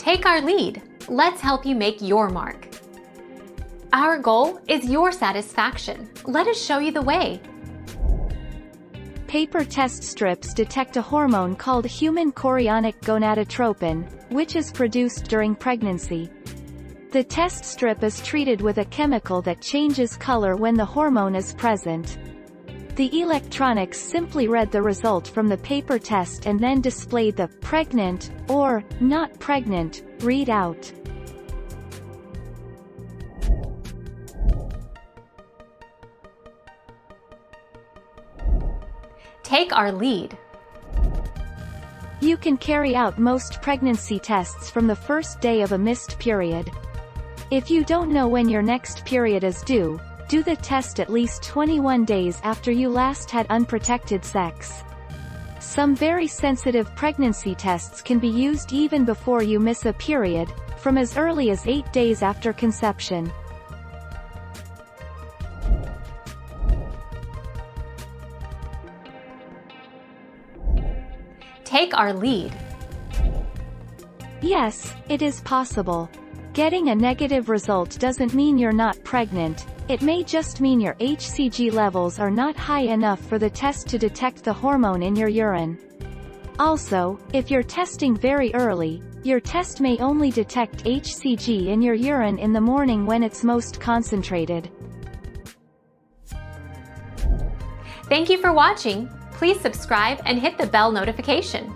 Take our lead. Let's help you make your mark. Our goal is your satisfaction. Let us show you the way. Paper test strips detect a hormone called human chorionic gonadotropin, which is produced during pregnancy. The test strip is treated with a chemical that changes color when the hormone is present. The electronics simply read the result from the paper test and then displayed the pregnant or not pregnant readout. Take our lead. You can carry out most pregnancy tests from the first day of a missed period. If you don't know when your next period is due, do the test at least 21 days after you last had unprotected sex. Some very sensitive pregnancy tests can be used even before you miss a period, from as early as 8 days after conception. Take our lead. Yes, it is possible. Getting a negative result doesn't mean you're not pregnant, it may just mean your HCG levels are not high enough for the test to detect the hormone in your urine. Also, if you're testing very early, your test may only detect HCG in your urine in the morning when it's most concentrated. Thank you for watching. Please subscribe and hit the bell notification.